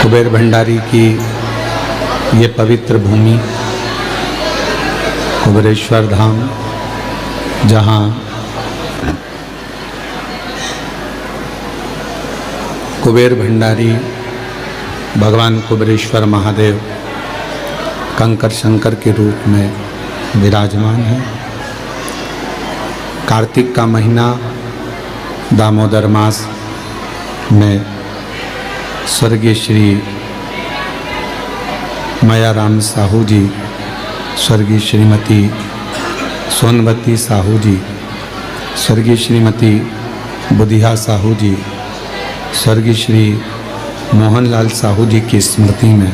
कुबेर भंडारी की ये पवित्र भूमि कुबेरेश्वर धाम, जहाँ कुबेर भंडारी भगवान कुबेरेश्वर महादेव कंकर शंकर के रूप में विराजमान है। कार्तिक का महीना दामोदर मास में स्वर्गीय श्री मायाराम साहू जी, स्वर्गीय श्रीमती सोनवती साहू जी, स्वर्गीय श्रीमती बुधिया साहू जी, स्वर्गीय श्री मोहनलाल साहू जी की स्मृति में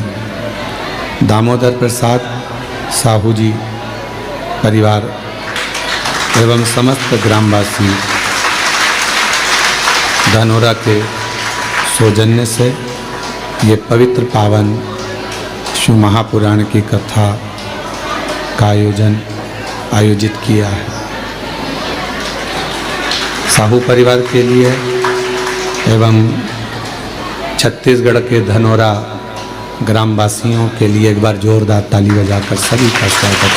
दामोदर प्रसाद साहू जी परिवार एवं समस्त ग्रामवासी धनोरा के सौजन्य से ये पवित्र पावन शिव महापुराण की कथा का आयोजित किया है। साहू परिवार के लिए एवं छत्तीसगढ़ के धनोरा ग्रामवासियों के लिए एक बार जोरदार ताली बजाकर सभी का स्वागत,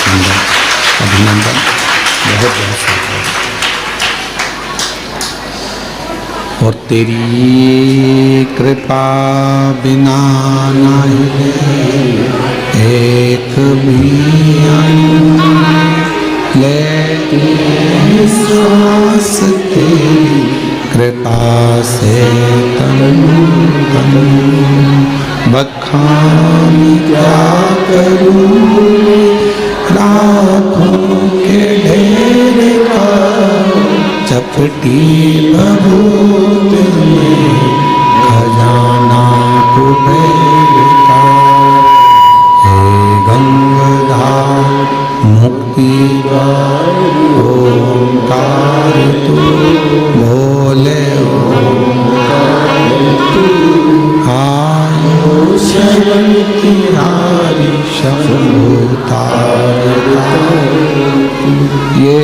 अभिनंदन, बहुत बहुत स्वागत। और तेरी कृपा बिना नहीं एक भी लेती श्वास तेरी कृपा से तनु बखान क्या करूं, रातों के ढेर का चपटी बबूत में खजाना कुबेर का। हे गंगाधार मुक्ति द्वार ओंकार तू बोले ओंकार तू, आयो शरण की हारी शंभुतार। ये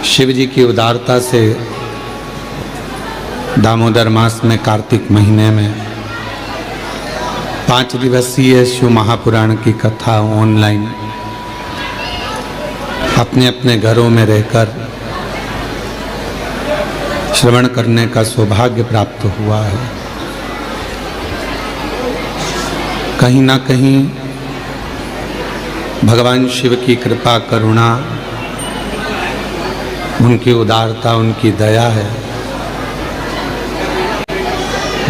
शिव जी की उदारता से दामोदर मास में कार्तिक महीने में 5 दिवसीय शिव महापुराण की कथा ऑनलाइन अपने अपने घरों में रहकर श्रवण करने का सौभाग्य प्राप्त हुआ है। कहीं ना कहीं भगवान शिव की कृपा करुणा, उनकी उदारता, उनकी दया है,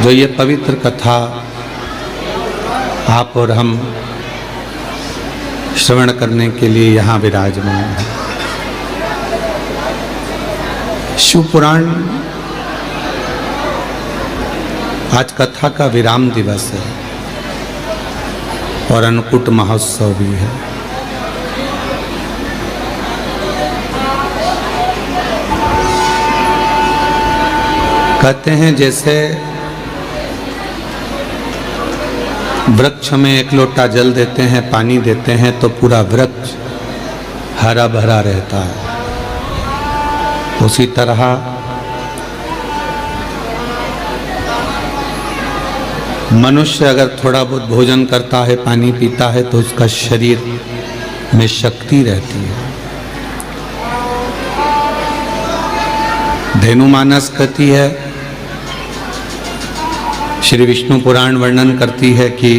जो ये पवित्र कथा आप और हम श्रवण करने के लिए यहाँ विराजमान है। शिव पुराण आज कथा का विराम दिवस है और अन्नकूट महोत्सव भी है। कहते हैं जैसे वृक्ष में एक लोटा जल देते हैं, पानी देते हैं तो पूरा वृक्ष हरा भरा रहता है, उसी तरह मनुष्य अगर थोड़ा बहुत भोजन करता है, पानी पीता है तो उसका शरीर में शक्ति रहती है। धेनुमानस कहती है, श्री विष्णु पुराण वर्णन करती है कि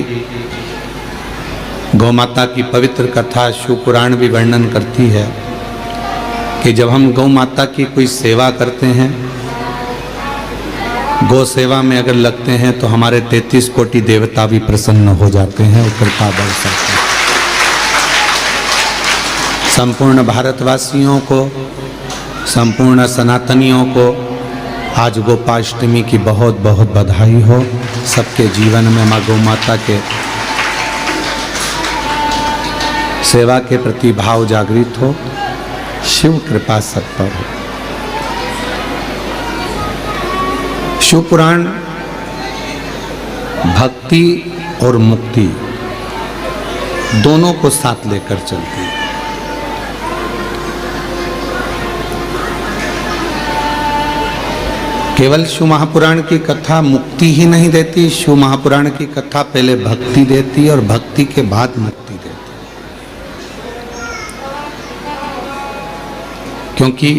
गौ माता की पवित्र कथा शिव पुराण भी वर्णन करती है कि जब हम गौ माता की कोई सेवा करते हैं, गौ सेवा में अगर लगते हैं तो हमारे 33 कोटि देवता भी प्रसन्न हो जाते हैं और कृपा बरसाते हैं। संपूर्ण भारतवासियों को, संपूर्ण सनातनियों को आज गोपाष्टमी की बहुत बहुत बधाई हो। सबके जीवन में माँ गौ माता के सेवा के प्रति भाव जागृत हो, शिव कृपा सब पर हो। शिव पुराण भक्ति और मुक्ति दोनों को साथ लेकर चलती है। केवल शिव महापुराण की कथा मुक्ति ही नहीं देती, शिव महापुराण की कथा पहले भक्ति देती और भक्ति के बाद मुक्ति देती। क्योंकि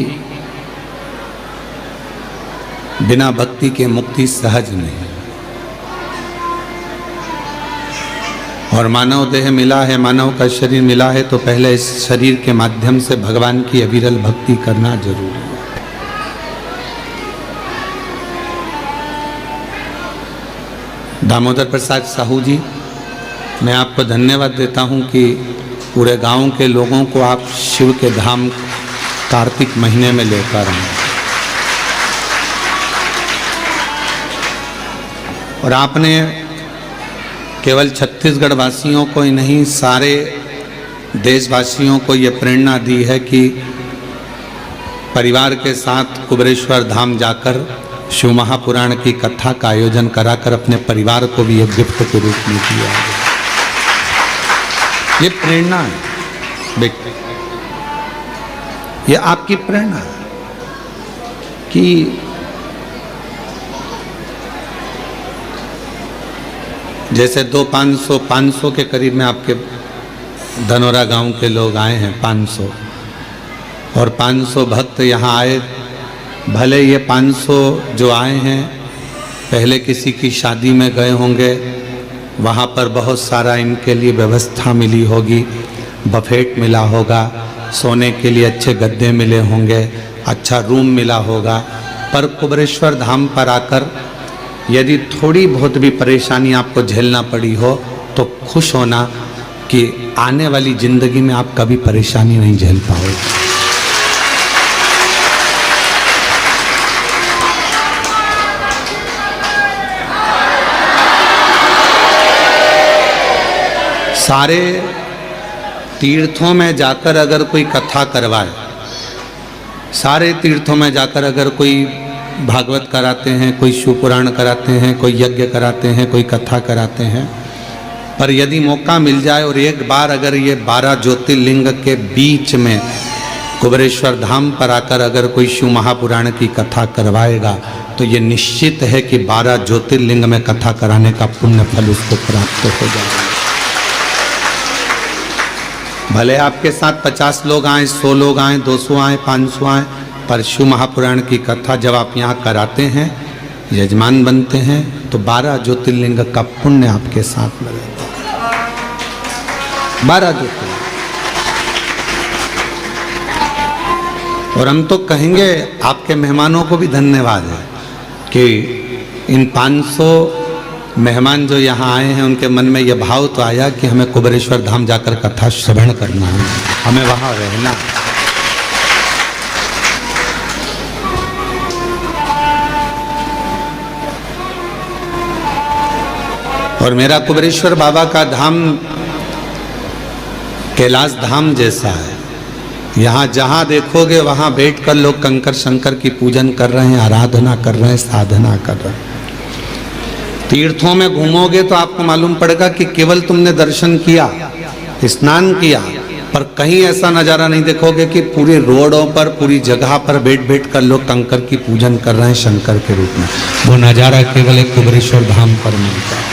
बिना भक्ति के मुक्ति सहज नहीं। और मानव देह मिला है, मानव का शरीर मिला है, तो पहले इस शरीर के माध्यम से भगवान की अविरल भक्ति करना जरूरी है। दामोदर प्रसाद साहू जी, मैं आपको धन्यवाद देता हूं कि पूरे गांव के लोगों को आप शिव के धाम कार्तिक महीने में लेकर आए और आपने केवल छत्तीसगढ़ वासियों को ही नहीं, सारे देशवासियों को ये प्रेरणा दी है कि परिवार के साथ कुबेरेश्वर धाम जाकर शिव महापुराण की कथा का आयोजन कराकर अपने परिवार को भी एक गिफ्ट के रूप में दिया है। ये प्रेरणा है बेटे, ये आपकी प्रेरणा है कि जैसे 500 के करीब में आपके धनौरा गांव के लोग आए हैं, 500, और 500 भक्त यहाँ आए। भले ये 500 जो आए हैं पहले किसी की शादी में गए होंगे, वहाँ पर बहुत सारा इनके लिए व्यवस्था मिली होगी, बफेट मिला होगा, सोने के लिए अच्छे गद्दे मिले होंगे, अच्छा रूम मिला होगा। पर कुबेरेश्वर धाम पर आकर यदि थोड़ी बहुत भी परेशानी आपको झेलना पड़ी हो तो खुश होना कि आने वाली जिंदगी में आप कभी परेशानी नहीं झेल पाओगे। सारे तीर्थों में जाकर अगर कोई कथा करवाए, सारे तीर्थों में जाकर अगर कोई भागवत कराते हैं, कोई शिव पुराण कराते हैं, कोई यज्ञ कराते हैं, कोई कथा कराते हैं, पर यदि मौका मिल जाए और एक बार अगर ये 12 ज्योतिर्लिंग के बीच में कुबेरेश्वर धाम पर आकर अगर कोई शिव महापुराण की कथा करवाएगा तो ये निश्चित है कि 12 ज्योतिर्लिंग में कथा कराने का पुण्य फल उसको प्राप्त हो जाएगा। भले आपके साथ 50 लोग आए, 100 लोग आए, 200 आए, 500 आए, पर शिव महापुराण की कथा जब आप यहाँ कराते हैं, यजमान बनते हैं, तो 12 ज्योतिर्लिंग का पुण्य आपके साथ में रहता है। 12 ज्योतिर्लिंग। और हम तो कहेंगे आपके मेहमानों को भी धन्यवाद है कि इन 500 मेहमान जो यहाँ आए हैं उनके मन में यह भाव तो आया कि हमें कुबेरेश्वर धाम जाकर कथा श्रवण करना है, हमें वहाँ रहना है। और मेरा कुबेरेश्वर बाबा का धाम कैलाश धाम जैसा है। यहाँ जहाँ देखोगे वहाँ बैठकर लोग कंकर शंकर की पूजन कर रहे हैं, आराधना कर रहे हैं, साधना कर रहे हैं। तीर्थों में घूमोगे तो आपको मालूम पड़ेगा कि केवल तुमने दर्शन किया, स्नान किया, पर कहीं ऐसा नज़ारा नहीं देखोगे कि पूरी रोडों पर, पूरी जगह पर बैठ कर लोग कंकर की पूजन कर रहे हैं शंकर के रूप में। वो नज़ारा केवल एक कुबेरेश्वर धाम पर मिलता है।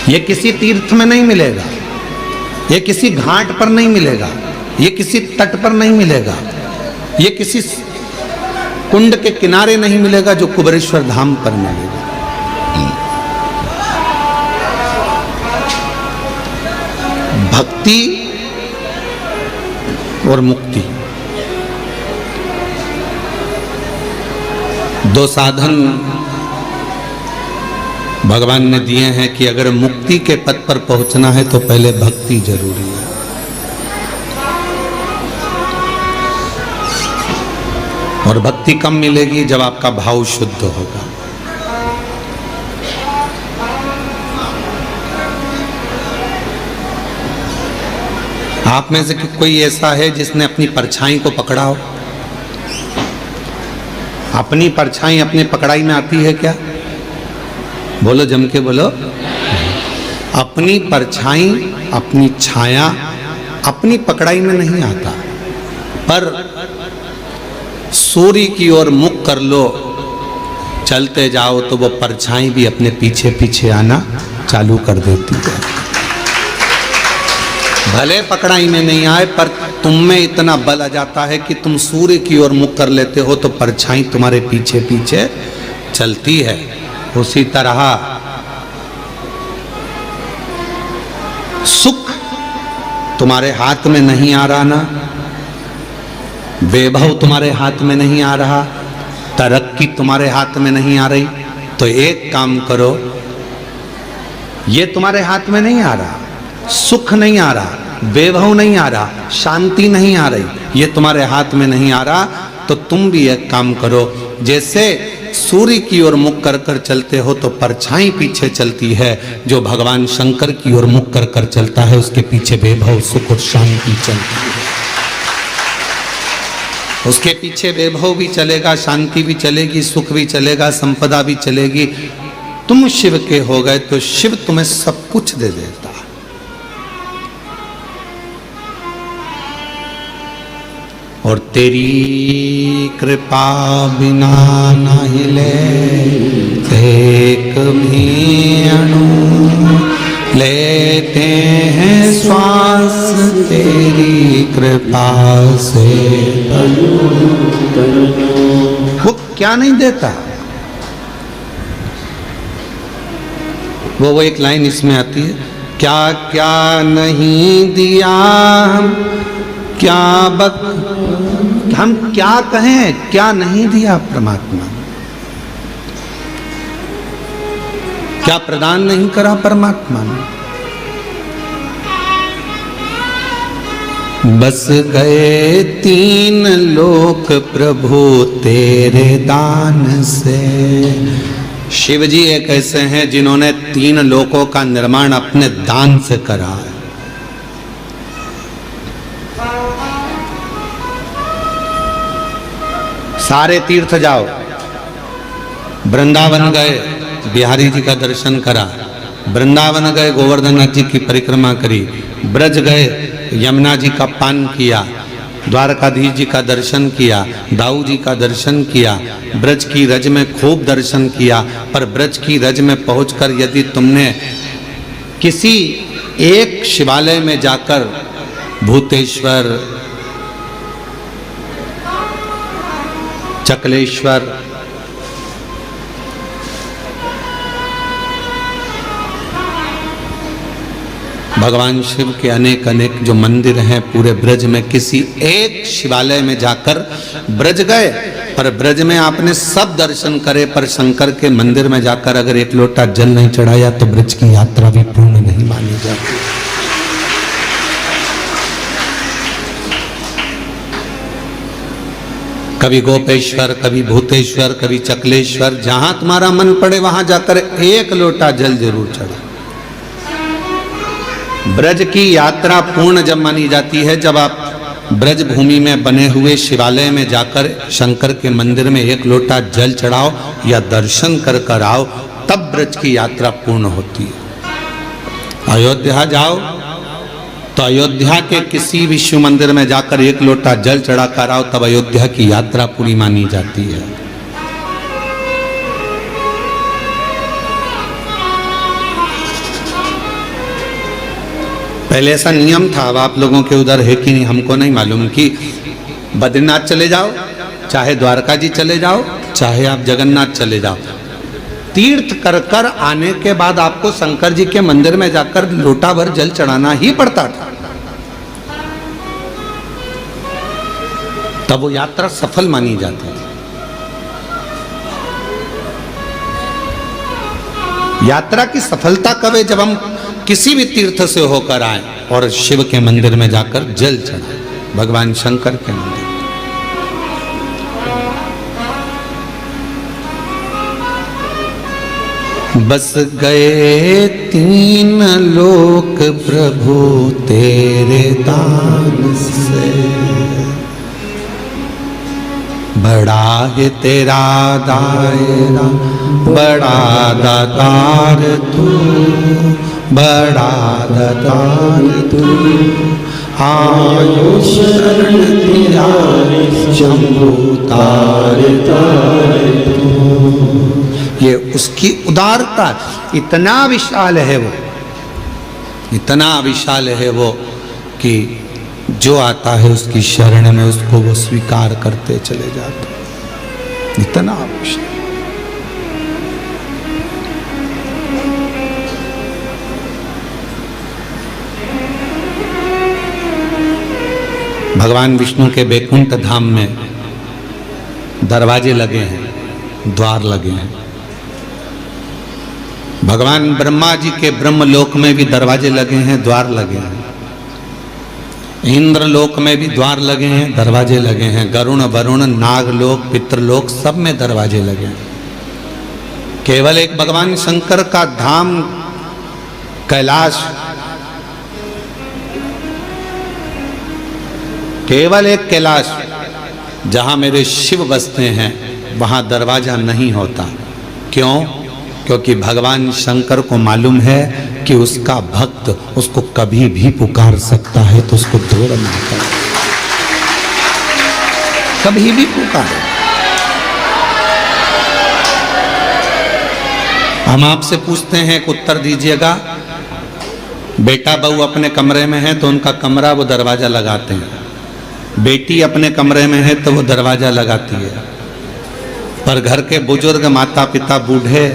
ये किसी तीर्थ में नहीं मिलेगा, ये किसी घाट पर नहीं मिलेगा, ये किसी तट पर नहीं मिलेगा, ये किसी कुंड के किनारे नहीं मिलेगा, जो कुबेरेश्वर धाम पर मिलेगा। भक्ति और मुक्ति, दो साधन भगवान ने दिए हैं कि अगर मुक्ति के पद पर पहुंचना है तो पहले भक्ति जरूरी है। और भक्ति कम मिलेगी जब आपका भाव शुद्ध होगा। आप में से कोई ऐसा है जिसने अपनी परछाई को पकड़ा हो? अपनी परछाई अपनी पकड़ाई में आती है क्या? बोलो, जम के बोलो। अपनी परछाई, अपनी छाया अपनी पकड़ाई में नहीं आता, पर सूर्य की ओर मुख कर लो, चलते जाओ तो वो परछाई भी अपने पीछे पीछे आना चालू कर देती है। भले पकड़ाई में नहीं आए पर तुम में इतना बल आ जाता है कि तुम सूर्य की ओर मुख कर लेते हो तो परछाई तुम्हारे पीछे पीछे चलती है। उसी तरह सुख तुम्हारे हाथ में नहीं आ रहा ना, वैभव तुम्हारे हाथ में नहीं आ रहा, तरक्की तुम्हारे हाथ में नहीं आ रही, तो एक काम करो, ये तुम्हारे हाथ में नहीं आ रहा, सुख नहीं आ रहा, वैभव नहीं आ रहा, शांति नहीं आ रही, ये तुम्हारे हाथ में नहीं आ रहा, तो तुम भी एक काम करो, जैसे सूर्य की ओर मुख कर कर चलते हो तो परछाई पीछे चलती है, जो भगवान शंकर की ओर मुख कर कर चलता है उसके पीछे वैभव सुख और शांति चलती है। उसके पीछे वैभव भी चलेगा, शांति भी चलेगी, सुख भी चलेगा, संपदा भी चलेगी। तुम शिव के हो गए तो शिव तुम्हें सब कुछ दे देता। और तेरी कृपा बिना न हिले एक भी अणु, लेते हैं श्वास तेरी कृपा से। वो क्या नहीं देता, वो एक लाइन इसमें आती है, क्या क्या नहीं दिया हम, क्या हम क्या कहें, क्या नहीं दिया परमात्मा, क्या प्रदान नहीं करा परमात्मा ने। बस गए 3 लोक प्रभु तेरे दान से। शिव जी एक ऐसे हैं जिन्होंने 3 लोकों का निर्माण अपने दान से करा है। सारे तीर्थ जाओ, वृंदावन गए, बिहारी जी का दर्शन करा, वृंदावन गए, गोवर्धन नाथ जी की परिक्रमा करी, ब्रज गए, यमुना जी का पान किया, द्वारकाधीश जी का दर्शन किया, दाऊ जी का दर्शन किया, ब्रज की रज में खूब दर्शन किया। पर ब्रज की रज में पहुंचकर यदि तुमने किसी एक शिवालय में जाकर भूतेश्वर, चकलेश्वर, भगवान शिव के अनेक अनेक जो मंदिर हैं पूरे ब्रज में, किसी एक शिवालय में जाकर ब्रज गए, पर ब्रज में आपने सब दर्शन करे, पर शंकर के मंदिर में जाकर अगर एक लोटा जल नहीं चढ़ाया तो ब्रज की यात्रा भी पूर्ण नहीं मानी जाती। कभी गोपेश्वर, कभी भूतेश्वर, कभी चकलेश्वर, जहां तुम्हारा मन पड़े वहां जाकर एक लोटा जल जरूर चढ़ा। ब्रज की यात्रा पूर्ण जब मानी जाती है जब आप ब्रज भूमि में बने हुए शिवालय में जाकर शंकर के मंदिर में एक लोटा जल चढ़ाओ या दर्शन कर कर आओ, तब ब्रज की यात्रा पूर्ण होती है। अयोध्या जाओ तो अयोध्या के किसी भी शिव मंदिर में जाकर एक लोटा जल चढ़ा कर आओ, तब अयोध्या की यात्रा पूरी मानी जाती है। पहले ऐसा नियम था, अब आप लोगों के उधर है कि नहीं हमको नहीं मालूम, कि बद्रीनाथ चले जाओ, चाहे द्वारका जी चले जाओ, चाहे आप जगन्नाथ चले जाओ, तीर्थ कर कर आने के बाद आपको शंकर जी के मंदिर में जाकर लोटा भर जल चढ़ाना ही पड़ता था। तब वो यात्रा सफल मानी जाती थी। यात्रा की सफलता कब है? जब हम किसी भी तीर्थ से होकर आए और शिव के मंदिर में जाकर जल चढ़ाए, भगवान शंकर के मंदिर। बस गए 3 लोक प्रभु तेरे दान से, बड़ा है तेरा दायरा, बड़ा दातार तू, बड़ा दातार तू, आयो शरण तिहारी शंभु तारे तारे तू। ये उसकी उदारता, इतना विशाल है वो, इतना विशाल है वो कि जो आता है उसकी शरण में उसको वो स्वीकार करते चले जाते, इतना विशाल। भगवान विष्णु के बैकुंठ धाम में दरवाजे लगे हैं, द्वार लगे हैं। भगवान ब्रह्मा जी के ब्रह्मलोक में भी दरवाजे लगे हैं, द्वार लगे हैं। इंद्र लोक में भी द्वार लगे हैं, दरवाजे लगे हैं। गरुण वरुण नागलोक पितृलोक सब में दरवाजे लगे हैं। केवल एक भगवान शंकर का धाम कैलाश, केवल एक कैलाश जहां मेरे शिव बसते हैं वहां दरवाजा नहीं होता। क्यों? क्योंकि भगवान शंकर को मालूम है कि उसका भक्त उसको कभी भी पुकार सकता है, तो उसको दूर ना करे, कभी भी पुकारे। हम आपसे पूछते हैं, एक उत्तर दीजिएगा। बेटा बहू अपने कमरे में है तो उनका कमरा वो दरवाजा लगाते हैं, बेटी अपने कमरे में है तो वो दरवाजा लगाती है, पर घर के बुजुर्ग माता पिता बूढ़े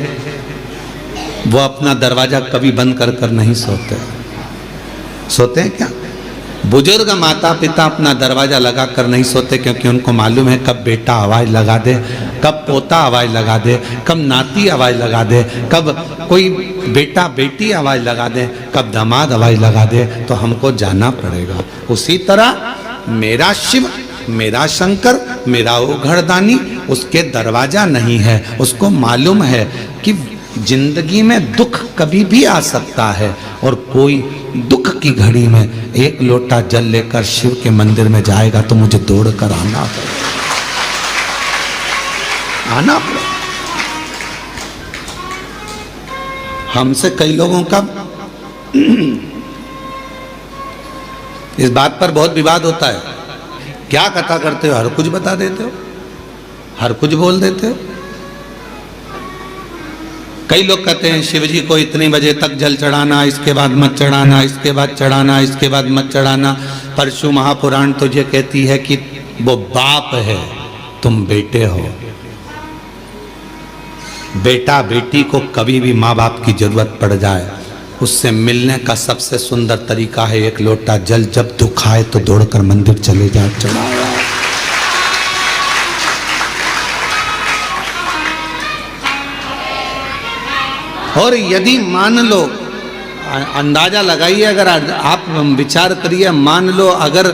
वो अपना दरवाजा कभी बंद कर कर नहीं सोते। सोते हैं क्या? बुजुर्ग माता पिता अपना दरवाजा लगा कर नहीं सोते, क्योंकि उनको मालूम है कब बेटा आवाज लगा दे, कब पोता आवाज लगा दे, कब नाती आवाज लगा दे, कब कोई बेटा बेटी आवाज लगा दे, कब दामाद आवाज लगा दे, तो हमको जाना पड़ेगा। उसी तरह मेरा शिव, मेरा शंकर, मेरा वो घरदानी, उसके दरवाजा नहीं है। उसको मालूम है कि जिंदगी में दुख कभी भी आ सकता है, और कोई दुख की घड़ी में एक लोटा जल लेकर शिव के मंदिर में जाएगा तो मुझे दौड़ कर आना पड़ेगा, आना पड़ेगा। हमसे कई लोगों का इस बात पर बहुत विवाद होता है, क्या कथा करते हो, हर कुछ बता देते हो, हर कुछ बोल देते हो। कई लोग कहते हैं शिव जी को इतने बजे तक जल चढ़ाना, इसके बाद मत चढ़ाना, इसके बाद चढ़ाना, इसके बाद मत चढ़ाना। परशु महापुराण तो ये कहती है कि वो बाप है, तुम बेटे हो। बेटा बेटी को कभी भी माँ बाप की जरूरत पड़ जाए, उससे मिलने का सबसे सुंदर तरीका है एक लोटा जल, जब दुख आए तो दौड़कर मंदिर चले जाओ, चढ़ाओ। और यदि मान लो, अंदाजा लगाइए, अगर आप विचार करिए, मान लो अगर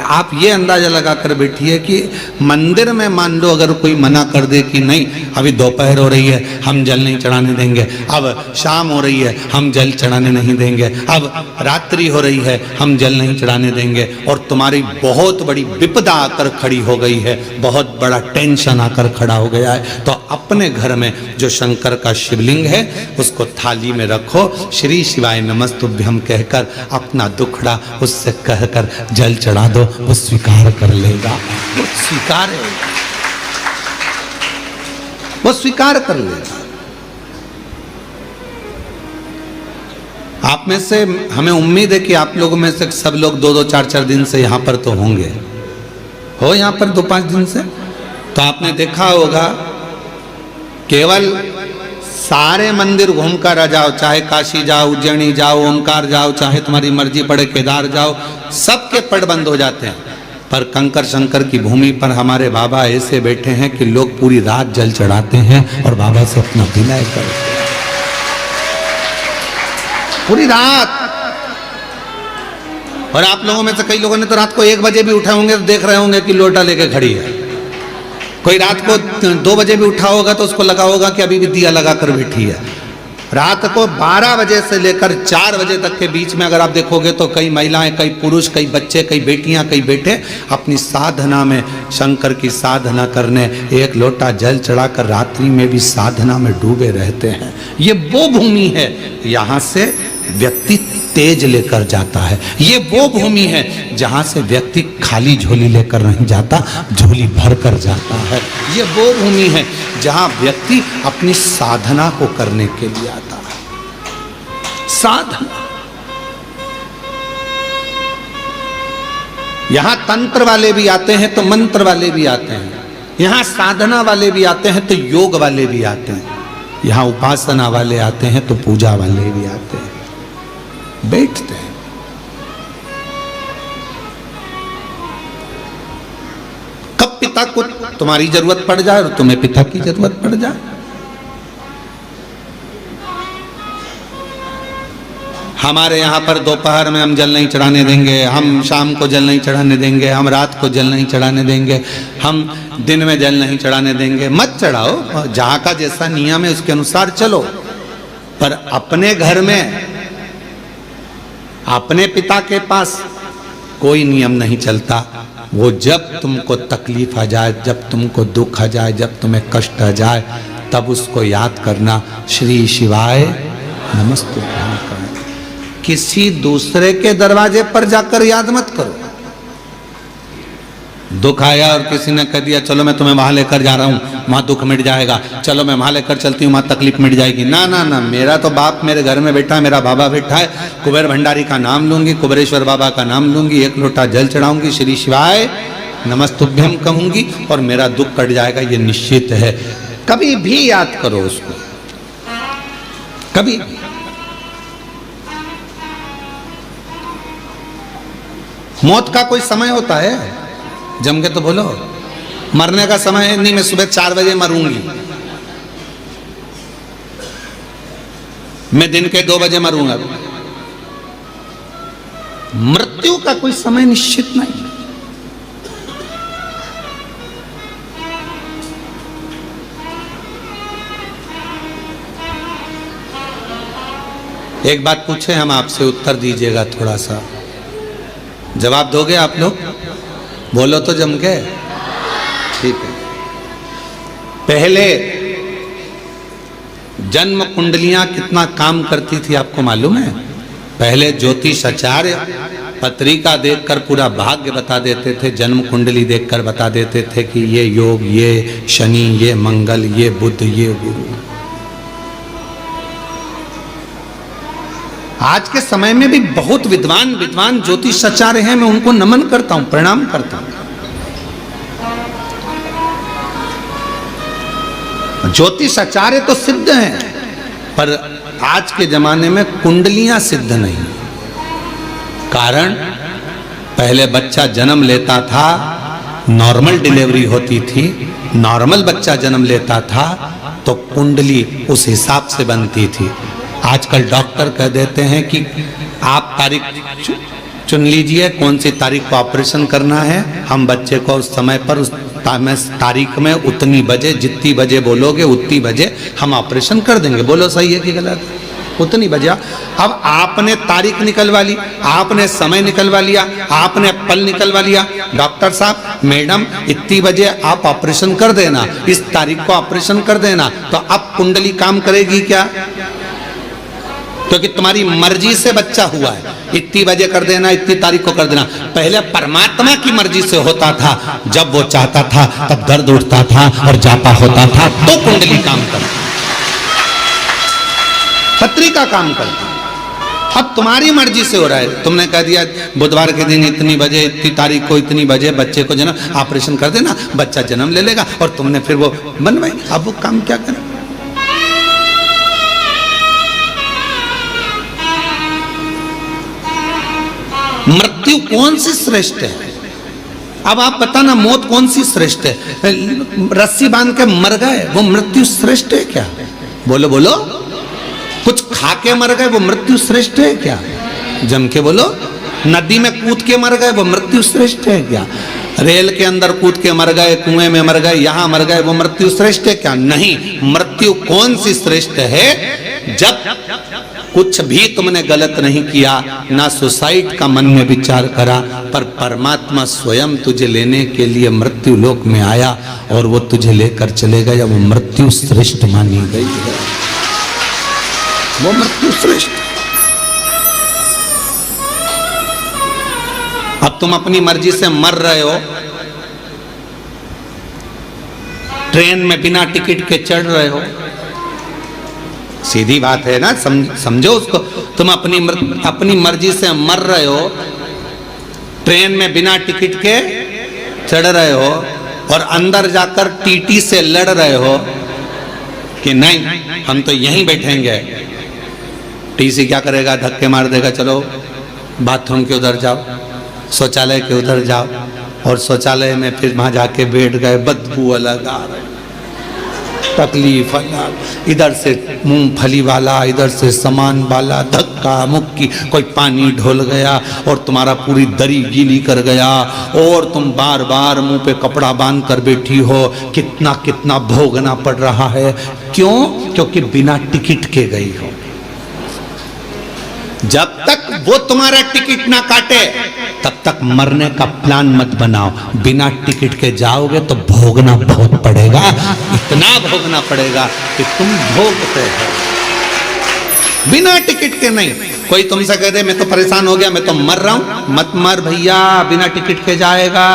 आप ये अंदाजा लगा कर बैठिए कि मंदिर में मान लो अगर कोई मना कर दे कि नहीं अभी दोपहर हो रही है हम जल नहीं चढ़ाने देंगे, अब शाम हो रही है हम जल चढ़ाने नहीं देंगे, अब रात्रि हो रही है हम जल नहीं चढ़ाने देंगे, और तुम्हारी बहुत बड़ी विपदा आकर खड़ी हो गई है, बहुत बड़ा टेंशन आकर खड़ा हो गया है, तो अपने घर में जो शंकर का शिवलिंग है उसको थाली में रखो, श्री शिवाय नमस्तुभ्यम कहकर अपना दुखड़ा उससे कहकर जल चढ़ा दो, वो स्वीकार कर लेगा, वो स्वीकार है, वो स्वीकार कर लेगा। आप में से हमें उम्मीद है कि आप लोगों में से सब लोग 2-2, 4-4 दिन से यहां पर तो होंगे, हो यहां पर 2-5 दिन से, तो आपने देखा होगा केवल सारे मंदिर घूम कर आ जाओ, चाहे काशी जाओ, उज्जैनी जाओ, ओमकार जाओ, चाहे तुम्हारी मर्जी पड़े केदार जाओ, सबके पट बंद हो जाते हैं। पर कंकर शंकर की भूमि पर हमारे बाबा ऐसे बैठे हैं कि लोग पूरी रात जल चढ़ाते हैं और बाबा से अपना विनय करते हैं पूरी रात। और आप लोगों में से कई लोगों ने तो रात को 1 बजे भी उठे होंगे तो देख रहे होंगे कि लोटा लेके खड़ी है। कोई रात को 2 बजे भी उठा होगा तो उसको लगा होगा कि अभी भी दिया लगा कर बैठी है। रात को 12 बजे से लेकर 4 बजे तक के बीच में अगर आप देखोगे तो कई महिलाएं, कई पुरुष, कई बच्चे, कई बेटियां, कई बेटे अपनी साधना में, शंकर की साधना करने 1 लोटा जल चढ़ाकर रात्रि में भी साधना में डूबे रहते हैं। ये वो भूमि है, यहाँ से व्यक्ति तेज लेकर जाता है। ये वो भूमि है जहां से व्यक्ति खाली झोली लेकर नहीं जाता, झोली भर कर जाता है। ये वो भूमि है जहां व्यक्ति अपनी साधना को करने के लिए आता है। साधना, यहां तंत्र वाले भी आते हैं तो मंत्र वाले भी आते हैं, यहां साधना वाले भी आते हैं तो योग वाले भी आते हैं, यहां उपासना वाले आते हैं तो पूजा वाले भी आते हैं, बैठते हैं। कब पिता को तुम्हारी जरूरत पड़ जाए और तुम्हें पिता की जरूरत पड़ जाए। हमारे यहाँ पर दोपहर में हम जल नहीं चढ़ाने देंगे, हम शाम को जल नहीं चढ़ाने देंगे, हम रात को जल नहीं चढ़ाने देंगे, हम दिन में जल नहीं चढ़ाने देंगे। मत चढ़ाओ, जहाँ का जैसा नियम है उसके अनुसार चलो, पर अपने घर में अपने पिता के पास कोई नियम नहीं चलता। वो जब तुमको तकलीफ आ जाए, जब तुमको दुख आ जाए, जब तुम्हें कष्ट आ जाए, तब उसको याद करना, श्री शिवाय नमस्तुभ्यं करना। किसी दूसरे के दरवाजे पर जाकर याद मत करो। दुख आया और किसी ने कह दिया चलो मैं तुम्हें वहां लेकर जा रहा हूं, वहां दुख मिट जाएगा, चलो मैं वहां लेकर चलती हूं, वहां तकलीफ मिट जाएगी। ना ना ना, मेरा तो बाप मेरे घर में बैठा है, मेरा बाबा बैठा है, कुबेर भंडारी का नाम लूंगी, कुबेरेश्वर बाबा का नाम लूंगी, एक लोटा जल चढ़ाऊंगी, श्री शिवाय नमस्तुभ्यं कहूंगी और मेरा दुख कट जाएगा, ये निश्चित है। कभी भी याद करो उसको, कभी भी। मौत का कोई समय होता है? जम के तो बोलो, मरने का समय है नहीं, मैं सुबह 4 बजे मरूंगी, मैं दिन के 2 बजे मरूंगा। मृत्यु का कोई समय निश्चित नहीं। एक बात पूछे हम आपसे, उत्तर दीजिएगा, थोड़ा सा जवाब दोगे आप लोग? बोलो तो जम के। ठीक है। पहले जन्म कुंडलियां कितना काम करती थी आपको मालूम है? पहले ज्योतिषाचार्य पत्रिका देखकर पूरा भाग्य बता देते थे, जन्म कुंडली देखकर बता देते थे कि ये योग, ये शनि, ये मंगल, ये बुध, ये गुरु। आज के समय में भी बहुत विद्वान ज्योतिषाचार्य हैं, मैं उनको नमन करता हूं, प्रणाम करता हूं। ज्योतिषाचार्य तो सिद्ध हैं, पर आज के जमाने में कुंडलियां सिद्ध नहीं। कारण पहले बच्चा जन्म लेता था, नॉर्मल डिलीवरी होती थी, नॉर्मल बच्चा जन्म लेता था तो कुंडली उस हिसाब से बनती थी। आजकल डॉक्टर कह देते हैं कि आप तारीख चुन लीजिए, कौन सी तारीख को ऑपरेशन करना है, हम बच्चे को उस समय पर उस तारीख में उतनी बजे, जितनी बजे बोलोगे उतनी बजे हम ऑपरेशन कर देंगे। बोलो सही है कि गलत? उतनी बजे। अब आपने तारीख निकलवा ली, आपने समय निकलवा लिया, आपने पल निकलवा लिया, डॉक्टर साहब मैडम इतनी बजे आप ऑपरेशन कर देना, इस तारीख को ऑपरेशन कर देना, तो अब कुंडली काम करेगी क्या? क्योंकि तुम्हारी मर्जी से बच्चा हुआ है, इतनी बजे कर देना, इतनी तारीख को कर देना। पहले परमात्मा की मर्जी से होता था, जब वो चाहता था तब दर्द उठता था और जापा होता था तो कुंडली काम करती, पत्रिका काम करती। अब तुम्हारी मर्जी से हो रहा है, तुमने कह दिया बुधवार के दिन इतनी बजे, इतनी तारीख को इतनी बजे बच्चे को जन्म ऑपरेशन कर देना, बच्चा जन्म ले लेगा, और तुमने फिर वो बनवाई। अब वो काम क्या करे? मृत्यु कौन सी श्रेष्ठ है? अब आप बताना, मौत कौन सी श्रेष्ठ है? रस्सी बांध के मर गए, वो मृत्यु श्रेष्ठ है क्या? बोलो बोलो। कुछ खा के मर गए, वो मृत्यु श्रेष्ठ है क्या? जम के बोलो। नदी में कूद के मर गए, वो मृत्यु श्रेष्ठ है क्या? रेल के अंदर कूद के मर गए, कुएं में मर गए, यहां मर गए, वो मृत्यु श्रेष्ठ है क्या? नहीं। मृत्यु कौन सी श्रेष्ठ है? जब कुछ भी तुमने गलत नहीं किया, ना सुसाइड का मन में विचार करा, पर परमात्मा स्वयं तुझे लेने के लिए मृत्यु लोक में आया और वो तुझे लेकर चले गया, वो मृत्यु श्रेष्ठ मानी गई है। वो मृत्यु श्रेष्ठ। तुम अपनी मर्जी से मर रहे हो, ट्रेन में बिना टिकट के चढ़ रहे हो। सीधी बात है ना, समझो उसको। तुम अपनी मर्जी से मर रहे हो, ट्रेन में बिना टिकट के चढ़ रहे हो, और अंदर जाकर टीटी से लड़ रहे हो कि नहीं हम तो यहीं बैठेंगे। टीसी क्या करेगा? धक्के मार देगा, चलो बाथरूम के उधर जाओ, शौचालय के उधर जाओ, और शौचालय में फिर वहां जाके बैठ गए, बदबू अलग आ रही, तकलीफ अलग, इधर से मूंगफली वाला, इधर से सामान वाला, धक्का मुक्की, कोई पानी ढोल गया और तुम्हारा पूरी दरी गीली कर गया, और तुम बार बार मुंह पे कपड़ा बांध कर बैठी हो। कितना कितना भोगना पड़ रहा है। क्यों? क्योंकि बिना टिकट के गई हो। जब तक वो तुम्हारा टिकट ना काटे तब तक मरने का प्लान मत बनाओ। बिना टिकट के जाओगे तो भोगना बहुत पड़ेगा, इतना भोगना पड़ेगा कि तुम भोगते हो। बिना टिकट के नहीं। कोई तुमसे कह दे मैं तो परेशान हो गया, मैं तो मर रहा हूं, मत मर भैया, बिना टिकट के जाएगा।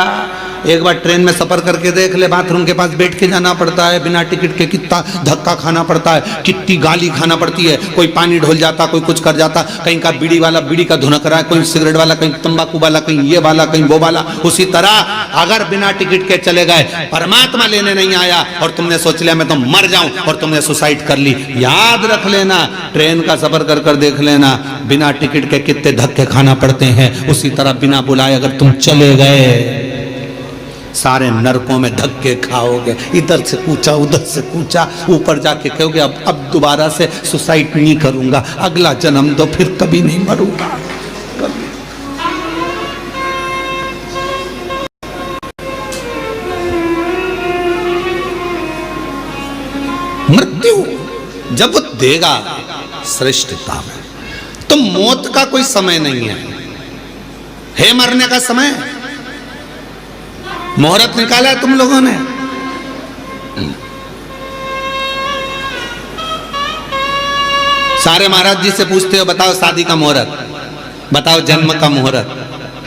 एक बार ट्रेन में सफर करके देख ले, बाथरूम के पास बैठ के जाना पड़ता है, बिना टिकट के कितना धक्का खाना पड़ता है, कितनी गाली खाना पड़ती है। कोई पानी ढोल जाता, कोई कुछ कर जाता, कहीं का बीड़ी वाला बीड़ी का धुनक रहा है, कोई सिगरेट वाला, कहीं तंबाकू वाला, कहीं ये वाला, कहीं वो वाला। उसी तरह अगर बिना टिकट के चले गए, परमात्मा लेने नहीं आया और तुमने सोच लिया मैं तो मर जाऊं और तुमने सुसाइड कर ली, याद रख लेना, ट्रेन का सफर कर कर देख लेना, बिना टिकट के कितने धक्के खाना पड़ते हैं। उसी तरह बिना बुलाए अगर तुम चले गए, सारे नरकों में धक्के खाओगे, इधर से कूचा, उधर से कूचा, ऊपर जाके कहोगे अब दोबारा से सुसाइड नहीं करूंगा, अगला जन्म दो, फिर कभी नहीं मरूंगा। कभी। मृत्यु जब वो देगा श्रेष्ठता में, तो मौत का कोई समय नहीं है मरने का समय। मुहूर्त निकाला है तुम लोगों ने, सारे महाराज जी से पूछते हो बताओ शादी का मुहूर्त, बताओ जन्म का मुहूर्त,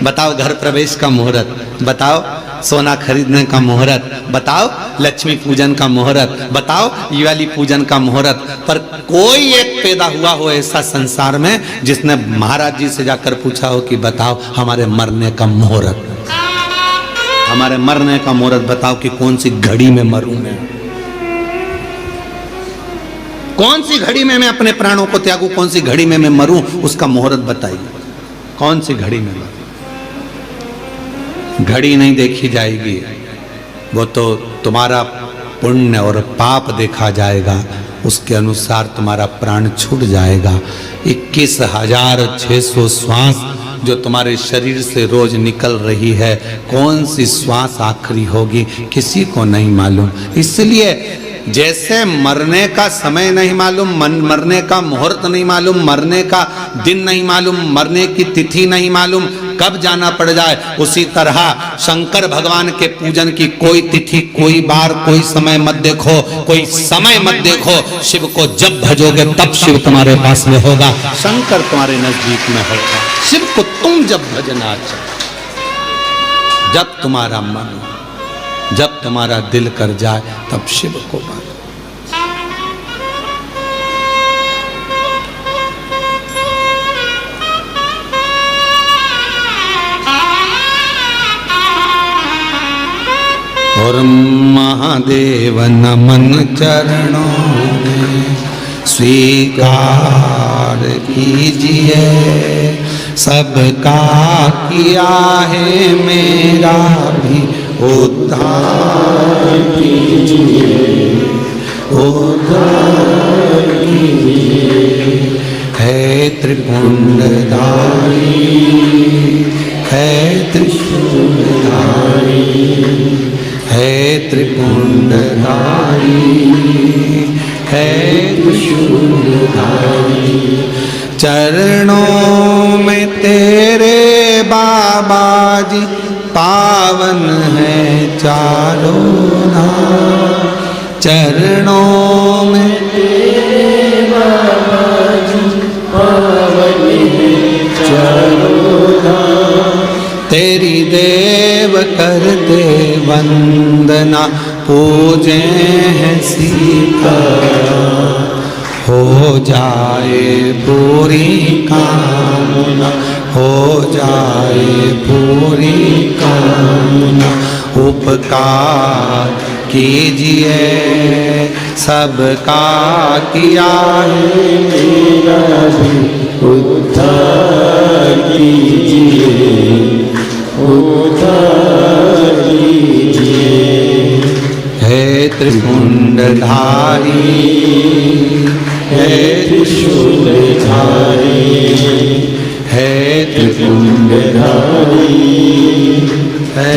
बताओ घर प्रवेश का मुहूर्त, बताओ सोना खरीदने का मुहूर्त, बताओ लक्ष्मी पूजन का मुहूर्त, बताओ दिवाली पूजन का मुहूर्त। पर कोई एक पैदा हुआ हो ऐसा संसार में जिसने महाराज जी से जाकर पूछा हो कि बताओ हमारे मरने का मुहूर्त, हमारे मरने का मुहूर्त बताओ कि कौन सी घड़ी में मरूं मैं, कौन सी घड़ी में मैं अपने प्राणों को त्यागूं, कौन सी घड़ी में मैं मरूं, उसका मुहूर्त बताइए। कौन सी घड़ी में मरूं? घड़ी नहीं देखी जाएगी, वो तो तुम्हारा पुण्य और पाप देखा जाएगा, उसके अनुसार तुम्हारा प्राण छूट जाएगा। 21,600 श्वास जो तुम्हारे शरीर से रोज निकल रही है, कौन सी श्वास आखिरी होगी किसी को नहीं मालूम। इसलिए जैसे मरने का समय नहीं मालूम, मरने का मुहूर्त नहीं मालूम, मरने का दिन नहीं मालूम, मरने की तिथि नहीं मालूम, कब जाना पड़ जाए, उसी तरह शंकर भगवान के पूजन की कोई तिथि, कोई बार, कोई समय मत देखो, कोई समय मत देखो। शिव को जब भजोगे तब शिव तुम्हारे पास में होगा, शंकर तुम्हारे नजदीक में होगा। शिव को तुम जब भजना चाहो, जब तुम्हारा मन, जब तुम्हारा दिल कर जाए, तब शिव को भजो। और महादेव नमन चरणों में स्वीकार कीजिए, सबका किया है मेरा भी उद्धार कीजिए, उद्धार कीजिए। है त्रिपुंडधारी, है त्रिशूलधारी, है त्रिपुंडधारी, है त्रिशूलधारी। चरणों में तेरे बाबा जी पावन है चारों धाम, चरणों में तेरे बाबा जी पावन है चारों धाम। तेरी पूजे हैं सीता, हो जाए पूरी कामना, हो जाए पूरी कामना। उपकार कीजिए सबका किया है मेरा भी उद्धार कीजिए, उद्धार कीजिए। हे त्रिपुंडधारी, हे त्रिशूलधारी, हे त्रिपुंडधारी, हे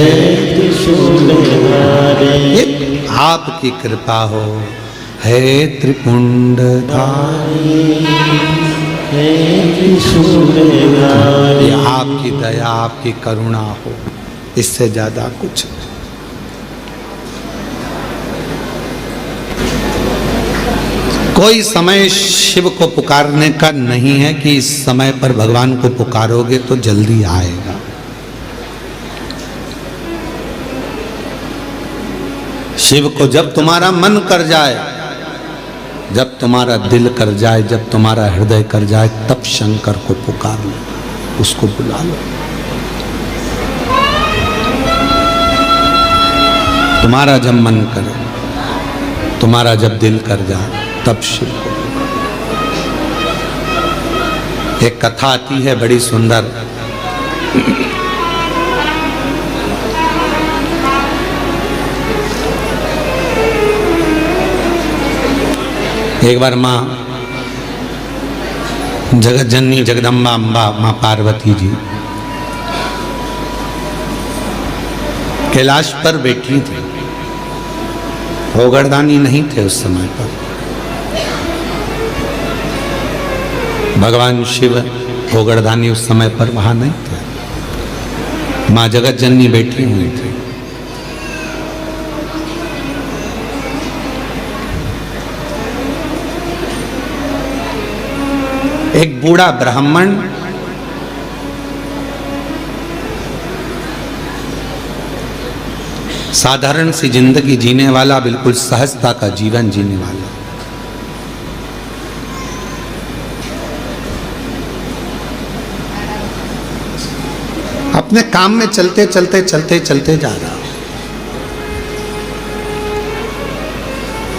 त्रिशूलधारी। आपकी कृपा हो हे त्रिपुंडधारी, हे त्रिशूलधारी। आपकी दया, आपकी करुणा हो, इससे ज्यादा कुछ नहीं। कोई समय शिव को पुकारने का नहीं है कि इस समय पर भगवान को पुकारोगे तो जल्दी आएगा। शिव को जब तुम्हारा मन कर जाए, जब तुम्हारा दिल कर जाए, जब तुम्हारा हृदय कर जाए, तब शंकर को पुकार लो, उसको बुला लो। तुम्हारा जब मन करे, तुम्हारा जब दिल कर जाए, तब शिव को। एक कथा आती है बड़ी सुंदर। एक बार माँ जगत जननी जगदम्बा अम्बा माँ पार्वती जी कैलाश पर बैठी थी। भोगरदानी नहीं थे उस समय पर। भगवान शिव भोगरदानी उस समय पर वहां नहीं थे। माँ जगत जननी बैठी हुई थी। एक बूढ़ा ब्राह्मण साधारण सी जिंदगी जीने वाला, बिल्कुल सहजता का जीवन जीने वाला, अपने काम में चलते चलते चलते चलते जा रहा।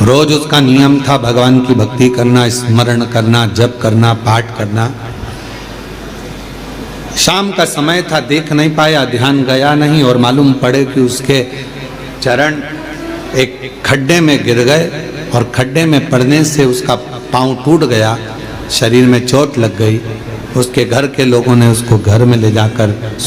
रोज उसका नियम था भगवान की भक्ति करना, स्मरण करना, जप करना, पाठ करना। शाम का समय था, देख नहीं पाया, ध्यान गया नहीं और मालूम पड़े कि उसके चरण एक खड्डे में गिर गए और खड्डे में पड़ने से उसका पांव टूट गया, शरीर में चोट लग गई। उसके घर के लोगों ने उसको घर में ले जाकर